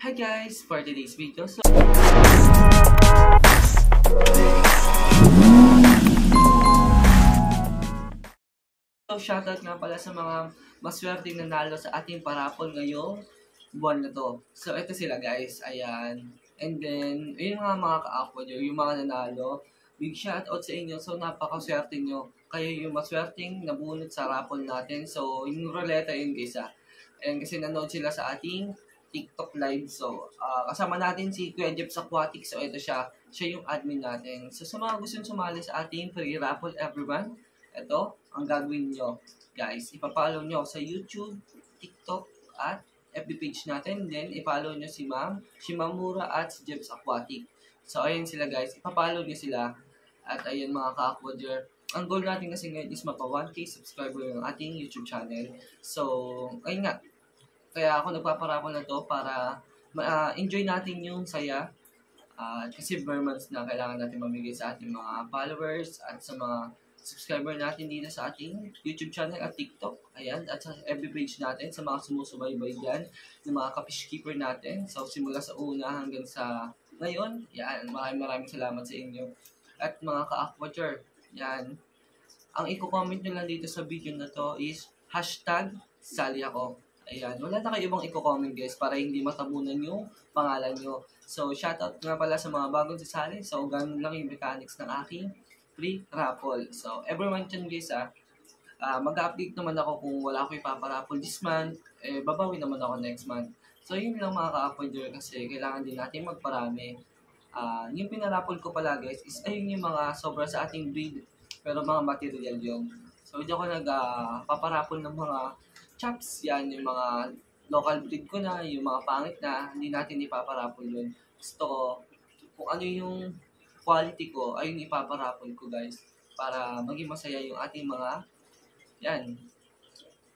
Hi guys! For today's video, shoutout nga pala sa mga maswerteng nanalo sa ating parapol ngayong buwan na to. So ito sila guys, ayan. And then, yung mga ka-aqua nyo, yung mga nanalo, big shoutout sa inyo. So napakaswerte nyo. Kayo yung maswerteng nabunot sa raffle natin. So yung ruleta yun guys And kasi nanood sila sa ating TikTok live. So, kasama natin si Kuya Jeps Aquatic. So, ito siya. Siya yung admin natin. So, sa mga gustong sumali sa ating free raffle everyone, ito, ang gagawin nyo. Guys, ipapollow nyo sa YouTube, TikTok, at FB page natin. Then, ipollow nyo si Mura at si Jeps Aquatic. So, ayun sila guys. Ipapollow nyo sila. At ayun mga ka-aquader. Ang goal natin kasi ngayon is mapa 1K subscriber yung ating YouTube channel. So, ayun nga. Kaya ako nagpaparapol na to para enjoy natin yung saya. Kasi bare months na kailangan natin mamigay sa ating mga followers at sa mga subscriber natin dito sa ating YouTube channel at TikTok. Ayan, at sa FB page natin, sa mga sumusubaybay dyan, ng mga ka-fish keeper natin. So, simula sa una hanggang sa ngayon, yan, maraming salamat sa inyo. At mga ka-aquature, yan, ang i-comment nyo lang dito sa video na to is #sali ako. Ayan, wala na kayo ibang i-comment guys para hindi matabunan yung pangalan nyo. So, shoutout nga pala sa mga bagong sasali. So, ganun lang yung mechanics ng aking free raffle. So, everyone dyan guys mag-update naman ako kung wala ko ipaparaffle this month. Babawi naman ako next month. So, yun lang mga ka-uploader kasi kailangan din natin magparami. Yung pinaraffle ko pala guys is ayun yung mga sobra sa ating breed. Pero mga material yun. So, hindi ako nag-paparaffle ng mga chops, yan, yung mga local breed ko na, yung mga pangit na, hindi natin ipaparapol yun. Gusto ko, kung ano yung quality ko, ay yung ipaparapol ko guys, para maging masaya yung ating mga, yan,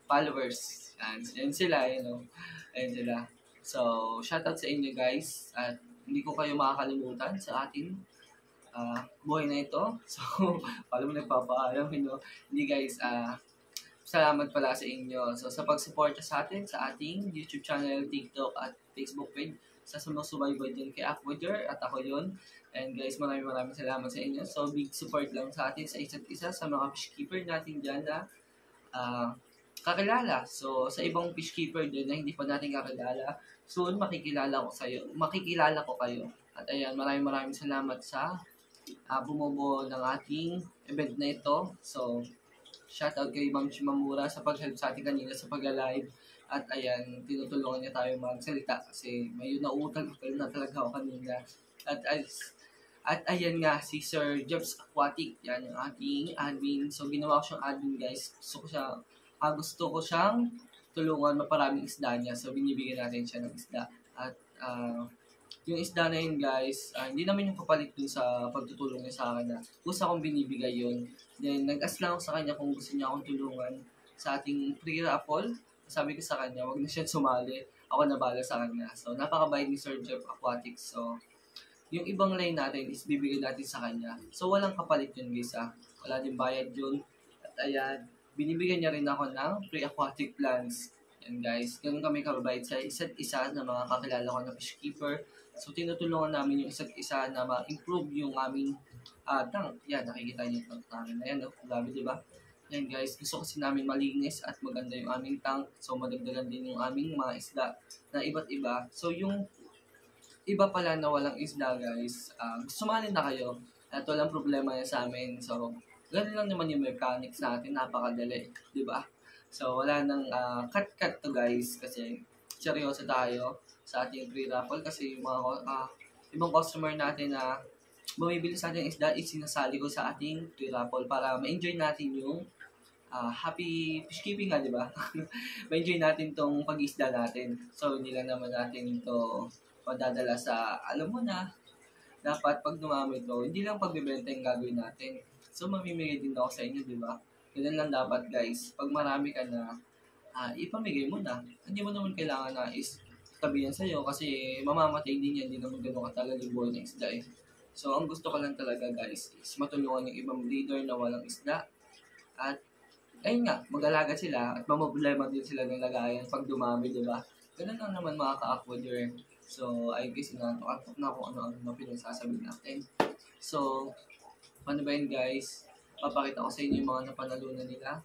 followers. Yan sila, Ayan sila. So, shoutout sa inyo guys, at hindi ko kayo makakalimutan sa ating buhay na ito. So, paano mo nagpapaalam, Hindi guys, salamat pala sa inyo. So, sa pag-suporta sa atin, sa ating YouTube channel, TikTok, at Facebook page, sa sumusubaybay din kay Aquader, at ako yun. And guys, maraming salamat sa inyo. So, big support lang sa atin sa isa't isa, sa mga fish keeper natin dyan na kakilala. So, sa ibang fish keeper din na hindi pa natin kakilala, soon makikilala ko kayo. At ayan, maraming salamat sa bumubuo ng ating event na ito. So, shoutout kay Ma'am Shimamura sa pag-help sa atin kanina sa pag-live. At ayan, tinutulungan niya tayo magsalita kasi may nautag na talaga ako kanina. At ayan nga, si Sir Jeps Aquatic, yan yung ating admin. So, ginawa ko siyang admin guys. Gusto ko siyang tulungan maparaming isda niya. So, binibigyan natin siya ng isda. At yung isda na yun guys, hindi naman yung kapalit dun sa pagtutulong niya sa akin na gusto akong binibigay yun. Then nag-ask lang ako sa kanya kung gusto niya akong tulungan sa ating free raffle. Sabi ko sa kanya, wag na siya sumali. Ako na bala sa kanya. So napakabait ni Sir Jeff Aquatics. So yung ibang line natin is bibigyan natin sa kanya. So walang kapalit yun guys Wala din bayad yun. At ayan, binibigyan niya rin ako ng free aquatic plants. Yan guys, ganun kami kababait sa isa't isa na mga kakilala ko na fish keeper. So, tinutulungan namin yung isa't isa na ma-improve yung aming tank. Yan, nakikita niyo yung tank na yan. Grabe, diba? Yan guys, gusto kasi namin malinis at maganda yung aming tank. So, madagdagan din yung aming mga isda na iba't iba. So, yung iba pala na walang isda guys, sumali na kayo at walang problema yan sa amin. So, ganun lang naman yung mechanics natin, napakadali, diba? So, wala nang cut to guys kasi seryoso tayo sa ating free raffle kasi yung mga ibang customer natin na bumibili sa ating isda is sinasali ko sa ating free raffle para ma-enjoy natin yung happy fish keeping di ba? Ma-enjoy natin tong pag-isda natin. So, hindi lang naman natin ito madadala sa, alam mo na, dapat pag dumami ito, hindi lang pagbibenta yung gagawin natin. So, mamimigay din ako sa inyo, di ba? Ganun lang dapat guys. Pag marami ka na, ipamigay mo na. Hindi mo naman kailangan na is tabihan sa'yo kasi mamamatay din yan. Hindi naman ganun katagal yung buhay ng isda So, ang gusto ko lang talaga guys is matulungan yung ibang breeder na walang isda. At, ayun nga, mag-alaga sila at mamproblema din sila ng lagayan pag dumami, di ba? Ganun lang naman mga ka-aquader. So, I guess inaantok na kung ano-ano na pinagsasabi natin. So, ano ba yun guys? Papakita ko sa inyo yung mga napanalunan nila.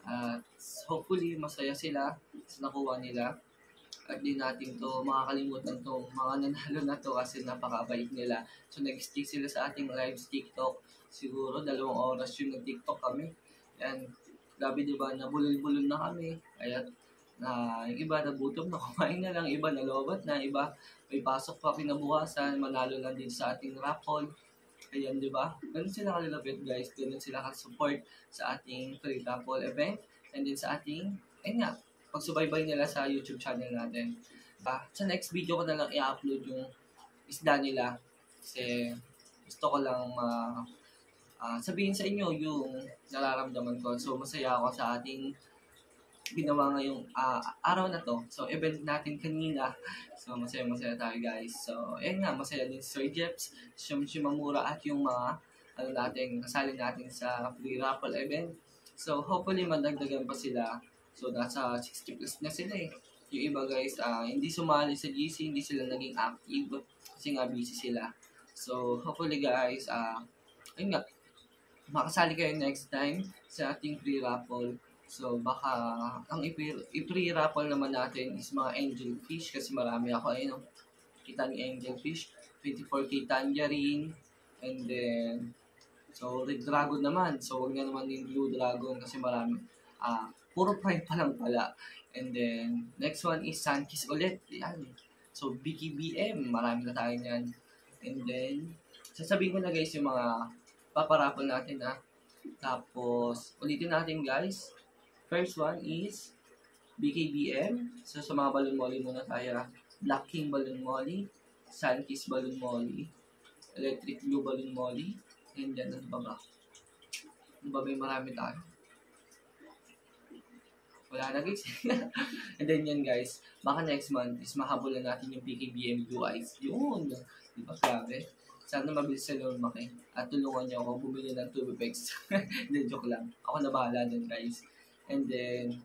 At hopefully, masaya sila sa nakuha nila. At di natin to makakalimutan tong mga nanalo na to kasi napakabait nila. So, nag-stick sila sa ating live TikTok. Siguro 2 oras yung nag-TikTok kami. Yan. Grabe diba, nabulol-bulol na kami. Kaya yung iba nagutom na kumain na lang, iba nalobat na, iba may pasok pa kinabukasan, manalo lang din sa ating raffle. Ayan, di ba? Ganun sila kalalapit guys, ganun sila ka-support sa ating free raffle event and din sa ating, ayun nga, pagsubaybay nila sa YouTube channel natin. Sa next video ko na lang i-upload yung isda nila kasi gusto ko lang sabihin sa inyo yung nararamdaman ko. So, masaya ako sa ating ginawa ngayong araw na to. So, event natin kanina. So, masaya-masaya tayo guys. So, ayun nga, masaya din si Sir Jeps, si Shimamura at yung mga kasali natin sa free raffle event. So, hopefully madagdagan pa sila. So, nasa 60 plus na sila eh. Yung iba guys, hindi sumali sa GC, hindi sila naging active kasi nga busy sila. So, hopefully guys, ayun nga, makasali kayo next time sa ating free raffle. So, baka ang i-free raffle naman natin is mga angel fish kasi marami ako. Ayun, kita ni angel fish. 24K tangerine. And then, so, red dragon naman. So, wag na naman yung blue dragon kasi marami. Puro prime pa lang pala. And then, next one is Sunkiss ulit. Yan. So, BKBM. Marami na tayo yan. And then, sasabihin ko na guys yung mga paparapol natin Tapos, ulitin natin guys. First one is BKBM. So, sa mga balloon molly muna tayo. Black King balloon molly, Sunkiss balloon molly, Electric Blue balloon molly, and then ano ba? Ano ba yung marami tayo? Wala na guys. And then yan guys, baka next month is mahabulan natin yung BKBM Blue Eyes. Yun! Di ba grabe? Sana mabilis sa lumaki. At tulungan niyo ako bumili ng Tubipex. Hindi, joke lang. Ako na bahala dun guys. And then,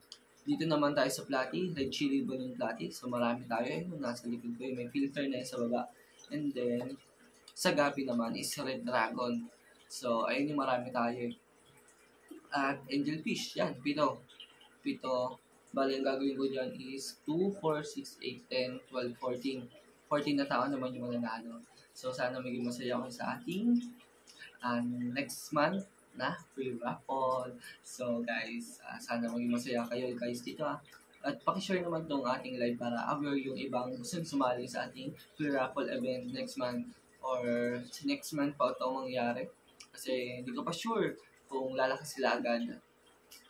dito naman tayo sa platy, red chili balloon platy. So, marami tayo. Nasa likod ko may filter na yun sa baba. And then, sa gabi naman is red dragon. So, ayun yung marami tayo. At angel fish, yan, pito. Bali, ang gagawin ko dyan is 2, 4, 6, 8, 10, 12, 14. 14 na tao naman yung mananalo. So, sana maging masaya ako sa ating next month na free raffle. So guys, sana maging masaya kayo guys dito At pakishare naman tong ating live para aware yung ibang gusto sumali sa ating free raffle event next month or next month pa ito mangyari. Kasi hindi ko pa sure kung lalakas sila agad.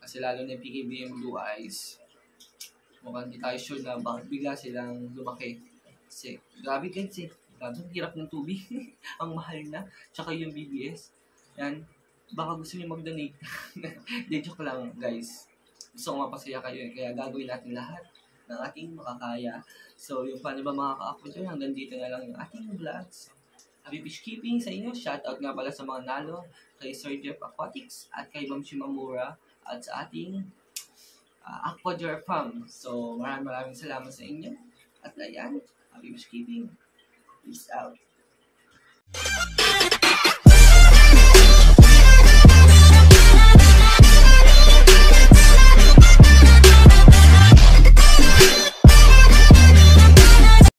Kasi lalo na yung PKBM Blue Eyes. Mukhang hindi tayo sure na bakit bigla silang lumaki. Kasi grabe guys Grabe, hirap ng tubig. Ang mahal na. Tsaka yung BBS. Yan. Baka gusto niyo mag-donate. Hindi, joke lang, guys. Gusto ko mapasaya kayo kaya gagawin natin lahat ng ating makakaya. So, yung paano ba mga ka-upload yun, hanggang dito na lang yung ating vlogs. Happy fish keeping sa inyo. Shoutout nga pala sa mga nalo, kay Sir Jeff Aquatics, at kay Ma'am Shimamura, at sa ating Aquajar Farm. So, maraming salamat sa inyo. At ayan, happy fish keeping. Peace out.